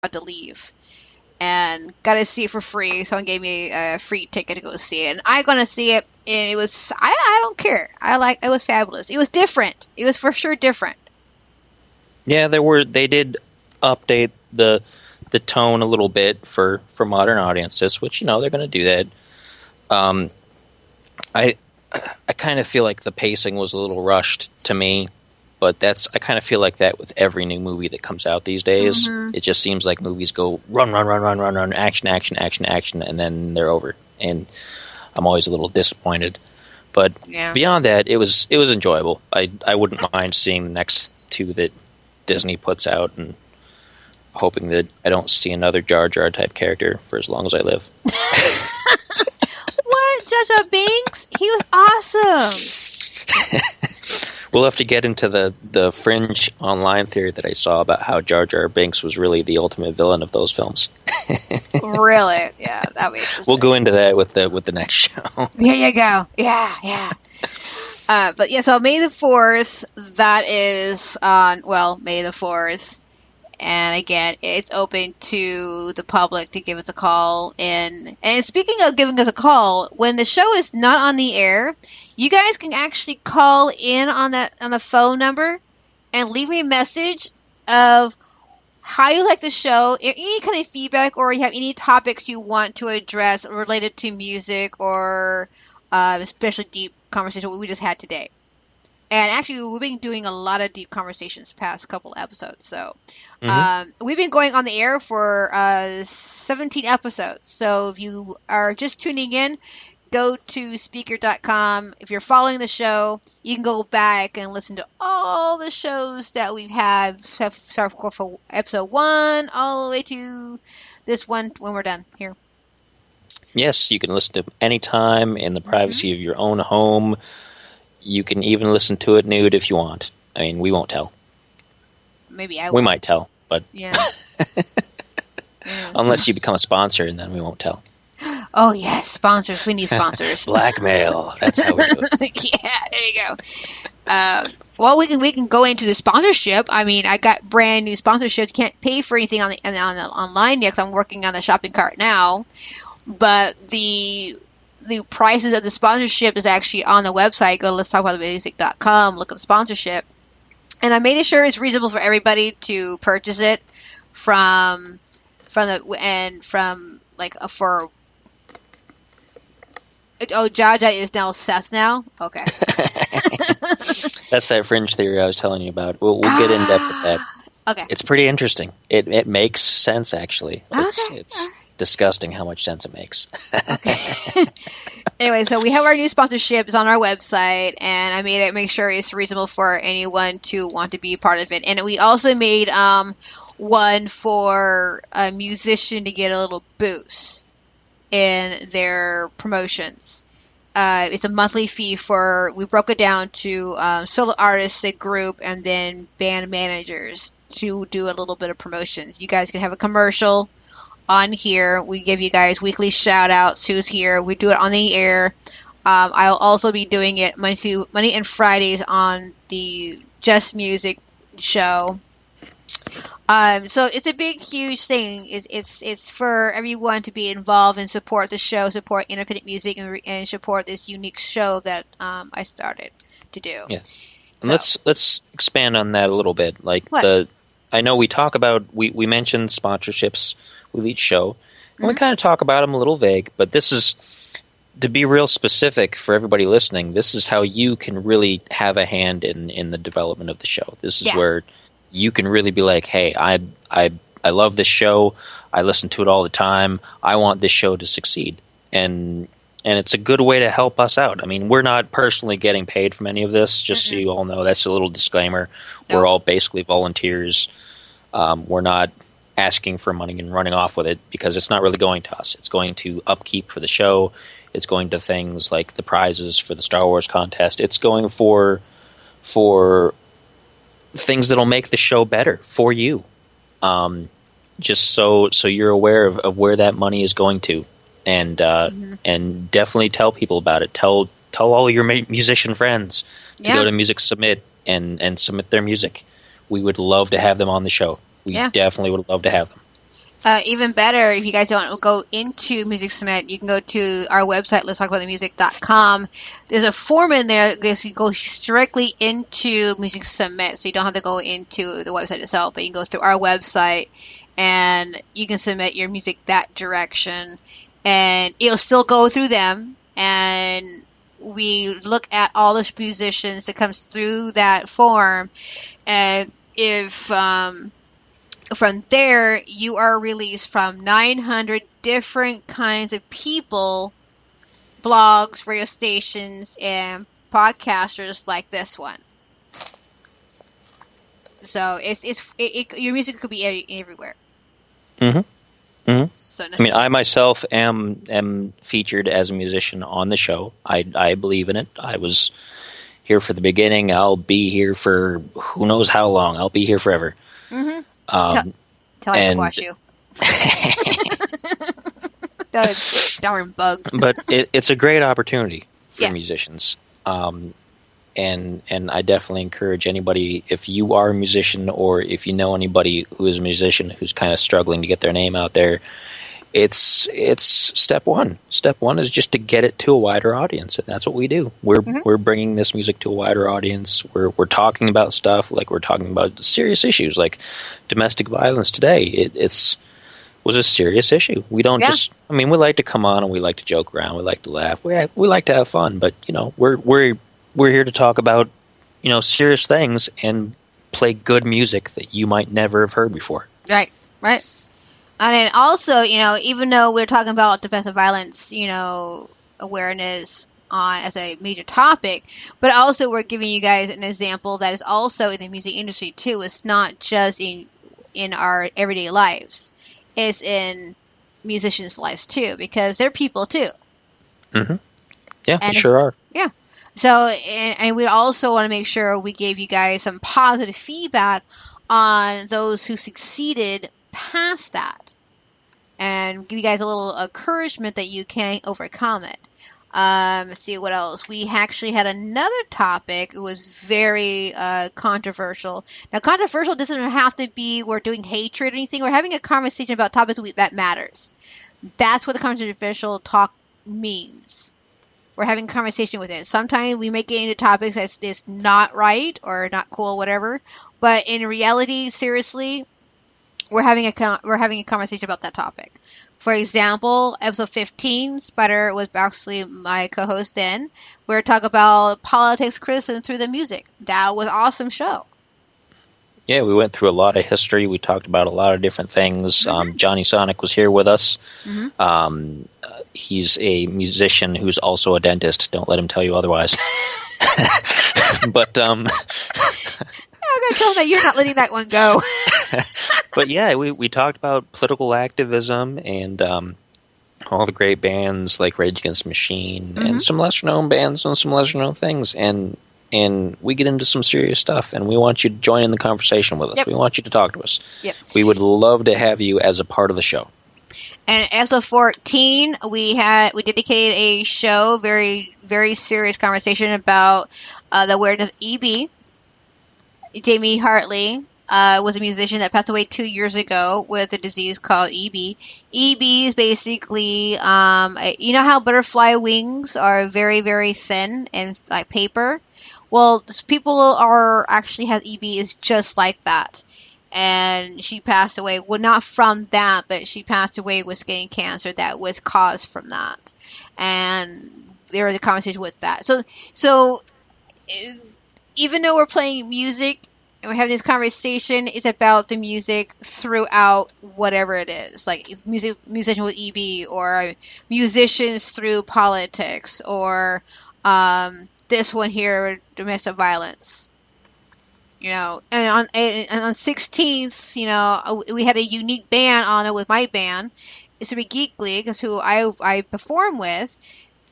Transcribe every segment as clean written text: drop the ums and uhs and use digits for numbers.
to leave. And got to see it for free. Someone gave me a free ticket to go see it. And I'm going to see it. And it was, I don't care. It was fabulous. It was different. It was for sure different. Yeah, they did update the tone a little bit for modern audiences, which, they're going to do that. I kind of feel like the pacing was a little rushed to me, but I kind of feel like that with every new movie that comes out these days. Mm-hmm. It just seems like movies go run, action, and then they're over. And I'm always a little disappointed. But beyond that, it was enjoyable. I wouldn't mind seeing the next two that Disney puts out, and hoping that I don't see another Jar Jar type character for as long as I live. What? Jar Jar Binks? He was awesome. We'll have to get into the fringe online theory that I saw about how Jar Jar Binks was really the ultimate villain of those films. Really? Yeah, that would. We'll go into that with the next show. Here you go. Yeah. But yeah, so May the 4th, that is on, May the 4th. And again, it's open to the public to give us a call. And speaking of giving us a call, when the show is not on the air, you guys can actually call in on the phone number and leave me a message of how you like the show, any kind of feedback, or you have any topics you want to address related to music or especially deep conversation we just had today. And actually, we've been doing a lot of deep conversations past couple episodes. So we've been going on the air for 17 episodes. So if you are just tuning in, go to Speaker.com. If you're following the show, you can go back and listen to all the shows that we've had, start from episode 1 all the way to this one when we're done here. Yes, you can listen to anytime in the privacy of your own home. You can even listen to it nude if you want. I mean, we won't tell. Maybe I will. We might tell, but yeah. Unless you become a sponsor, and then we won't tell. Oh, yes, sponsors. We need sponsors. Blackmail. That's how we do it. Yeah, there you go. We can go into the sponsorship. I mean, I got brand new sponsorships. Can't pay for anything on the online yet because I'm working on the shopping cart now. But the prices of the sponsorship is actually on the website. Go to letstalkaboutmusic.com, look at the sponsorship. And I made sure it's reasonable for everybody to purchase it for Jaja is now Seth now? Okay. That's that fringe theory I was telling you about. We'll get in depth with that. Okay. It's pretty interesting. It makes sense, actually. Okay. It's disgusting how much sense it makes. Okay. Anyway, so we have our new sponsorships on our website, and I made it make sure it's reasonable for anyone to want to be a part of it. And we also made one for a musician to get a little boost in their promotions. It's a monthly fee we broke it down to solo artists, a group, and then band managers to do a little bit of promotions. You guys can have a commercial on here. We give you guys weekly shout outs who's here. We do it on the air. I'll also be doing it Monday and Fridays on the Just Music show. So it's a big, huge thing. It's for everyone to be involved and support the show, support independent music, and support this unique show that I started to do. Yeah. So. Let's expand on that a little bit. Like what? I know we talk about we mentioned sponsorships with each show, and we kind of talk about them a little vague. But this is to be real specific for everybody listening. This is how you can really have a hand in the development of the show. This is where you can really be like, hey, I love this show. I listen to it all the time. I want this show to succeed. And it's a good way to help us out. I mean, we're not personally getting paid from any of this, just so you all know. That's a little disclaimer. No. We're all basically volunteers. We're not asking for money and running off with it because it's not really going to us. It's going to upkeep for the show. It's going to things like the prizes for the Star Wars contest. It's going for things that'll make the show better for you. Just so you're aware of where that money is going to. And definitely tell people about it. Tell all your musician friends to go to Music Submit and submit their music. We would love to have them on the show. We definitely would love to have them. Even better, if you guys don't go into Music Submit, you can go to our website, letstalkaboutthemusic.com. There's a form in there that you go directly into Music Submit, so you don't have to go into the website itself, but you can go through our website and you can submit your music that direction, and it'll still go through them, and we look at all the musicians that comes through that form, and if from there, you are released from 900 different kinds of people, blogs, radio stations, and podcasters like this one. So your music could be everywhere. Mm-hmm. Mm-hmm. So I mean, I myself am featured as a musician on the show. I believe in it. I was here for the beginning. I'll be here for who knows how long. I'll be here forever. Mm-hmm. Till I squash you. That darn bug. But it's a great opportunity for musicians. And I definitely encourage anybody, if you are a musician or if you know anybody who is a musician who's kind of struggling to get their name out there, it's step one. Step one is just to get it to a wider audience, and that's what we do. We're bringing this music to a wider audience. We're talking about stuff like we're talking about serious issues like domestic violence today. It was a serious issue. We don't just. I mean, we like to come on and we like to joke around. We like to laugh. We like to have fun, but we're here to talk about serious things and play good music that you might never have heard before. Right. And then also, even though we're talking about domestic violence, awareness as a major topic, but also we're giving you guys an example that is also in the music industry too. It's not just in our everyday lives. It's in musicians' lives too, because they're people too. Mm-hmm. Yeah, they sure are. Yeah. So, and we also want to make sure we gave you guys some positive feedback on those who succeeded past that, and give you guys a little encouragement that you can overcome it. Let's see what else. We actually had another topic. It was very controversial. Now, controversial doesn't have to be we're doing hatred or anything. We're having a conversation about topics that matters. That's what the controversial talk means. We're having a conversation with it. Sometimes we make it into topics that's not right or not cool, whatever. But in reality, seriously, we're having a conversation about that topic. For example, episode 15, Spider was actually my co-host then. We were talking about politics criticism through the music. That was an awesome show. Yeah, we went through a lot of history. We talked about a lot of different things. Mm-hmm. Johnny Sonic was here with us. Mm-hmm. He's a musician who's also a dentist. Don't let him tell you otherwise. But I'm going to tell him that you're not letting that one go. But yeah, we talked about political activism and all the great bands like Rage Against the Machine and some lesser-known bands and some lesser-known things. And we get into some serious stuff, and we want you to join in the conversation with us. Yep. We want you to talk to us. Yep. We would love to have you as a part of the show. And episode 14, we dedicated a show, very, very serious conversation about the awareness of EB. Jamie Hartley was a musician that passed away 2 years ago with a disease called EB. EB is basically, you know how butterfly wings are very, very thin and like paper? Well, people actually has EB is just like that. And she passed away, well, not from that, but she passed away with skin cancer that was caused from that. And there was a conversation with that. So even though we're playing music and we're having this conversation, it's about the music throughout whatever it is. Like musician with EB, or musicians through politics, or this one here, domestic violence. And on 16th, we had a unique band on it with my band. It's a Geek League, that's who I perform with.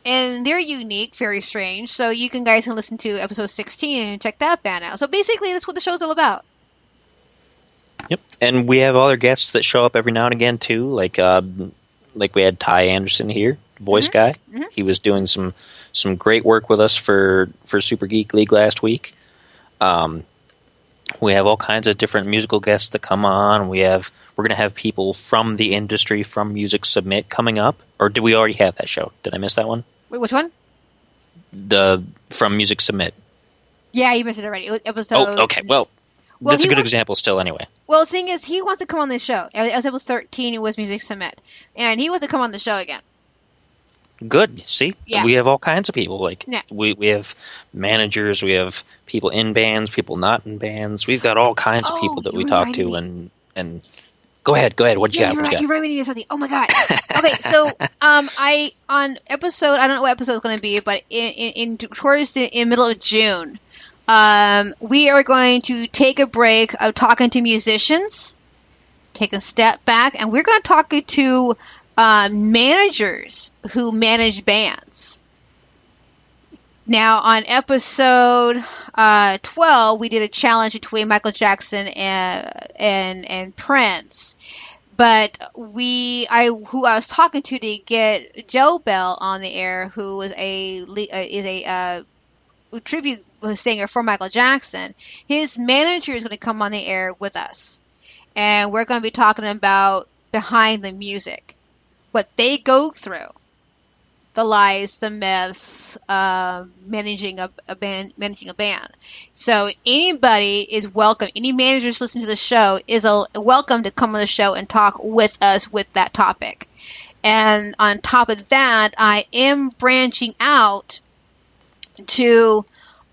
And they're unique, very strange. So you guys can listen to episode 16 and check that band out. So basically, that's what the show's all about. Yep. And we have other guests that show up every now and again, too. Like we had Ty Anderson here, voice guy. Mm-hmm. He was doing some great work with us for Super Geek League last week. We have all kinds of different musical guests that come on. We're going to have people from the industry, from Music Submit coming up. Or did we already have that show? Did I miss that one? Wait, which one? From Music Submit. Yeah, you missed it already. Episode. Oh, okay. Well, that's a good example still anyway. Well, the thing is, he wants to come on this show. Episode 13, it was Music Submit. And he wants to come on the show again. Good. See? Yeah. We have all kinds of people. Like Yeah. we have managers, we have people in bands, people not in bands. We've got all kinds of people that we talk to and go ahead. What you got? You're reminding me of something. Oh my god. Okay, so I on episode, I don't know what episode it's going to be, but towards the middle of June, we are going to take a break of talking to musicians, take a step back, and we're going to talk to managers who manage bands. Now, on episode 12, we did a challenge between Michael Jackson and Prince. But who I was talking to get Joe Bell on the air, who was is a tribute singer for Michael Jackson. His manager is going to come on the air with us, and we're going to be talking about behind the music, what they go through, the lies, the myths, managing a band. So anybody is welcome. Any managers listening to the show is welcome to come on the show and talk with us with that topic. And on top of that, I am branching out to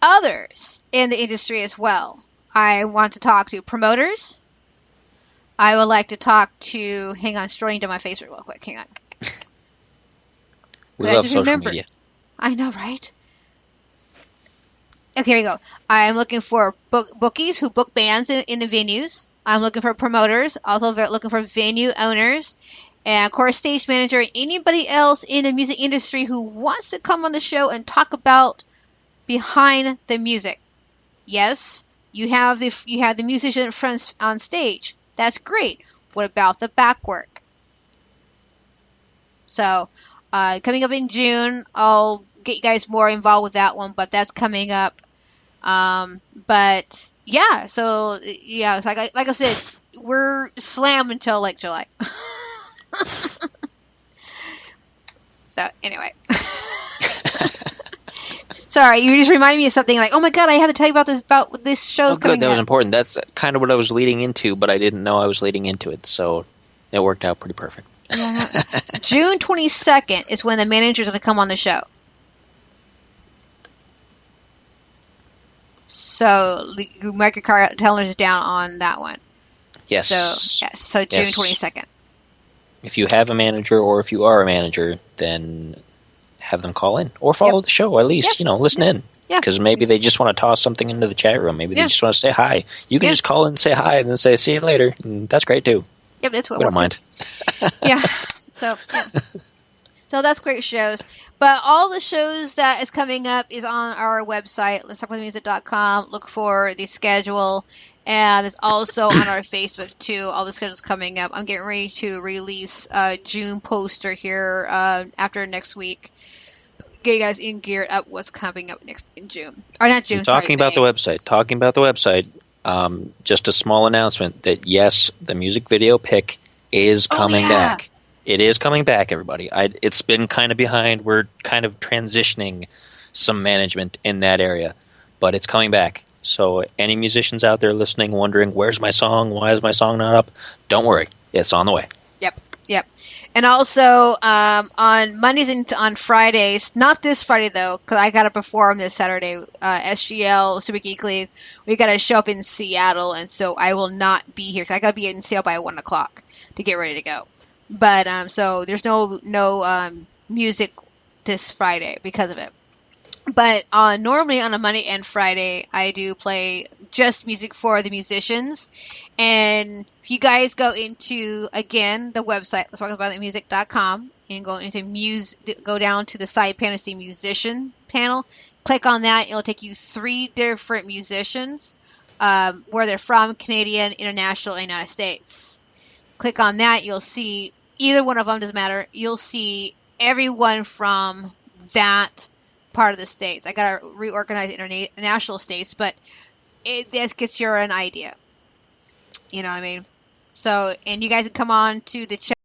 others in the industry as well. I want to talk to promoters. I would like to talk to, hang on, strolling down my Facebook real quick. Hang on. We love social media. I know, right? Okay, here we go. I'm looking for bookies who book bands in the venues. I'm looking for promoters, also looking for venue owners, and of course, stage manager, anybody else in the music industry who wants to come on the show and talk about behind the music. Yes, you have the musician friends on stage. That's great. What about the back work? So, coming up in June, I'll get you guys more involved with that one, but that's coming up. But yeah, so yeah, it's like I said, we're slammed until like July. So anyway, sorry, you just reminded me of something. Like, oh my god, I had to tell you about this show's coming. Good, that up. was important. That's kind of what I was leading into, but I didn't know I was leading into it, so it worked out pretty perfect. Yeah. June 22nd is when the manager's going to come on the show. So you mark your calendars down on that one. Yes. So June 22nd. If you have a manager or if you are a manager, then have them call in or follow the show at least. Listen in. Yeah. Because maybe they just want to toss something into the chat room. Maybe they just want to say hi. You can just call in and say hi and then say see you later. And that's great too. Yep, that's what we don't mind. Yeah. So that's great shows. But all the shows that is coming up is on our website, letstalkaboutthemusic.com. Look for the schedule. And it's also on our Facebook, too. All the schedules coming up. I'm getting ready to release a June poster here after next week. Get you guys geared up what's coming up next in June. Or not June, Talking about the website. Just a small announcement that, yes, the music video pick is coming back. It is coming back, everybody. It's been kind of behind. We're kind of transitioning some management in that area, but it's coming back. So any musicians out there listening, wondering, where's my song? Why is my song not up? Don't worry. It's on the way. Yep. And also on Mondays and on Fridays, not this Friday, though, because I got to perform this Saturday, SGL, Super Geek League. We got to show up in Seattle, and so I will not be here, because I got to be in Seattle by 1 o'clock to get ready to go. But so there's no music this Friday because of it. But normally on a Monday and Friday, I do play just music for the musicians. And if you guys go into, again, the website, letstalkaboutthemusic.com, and go down to the side panel, see musician panel, click on that. It'll take you 3 different musicians, where they're from, Canadian, international, and United States. Click on that. You'll see either one of them, doesn't matter. You'll see everyone from that part of the states. I got to reorganize international states, but this gets you an idea. You know what I mean? So, and you guys can come on to the chat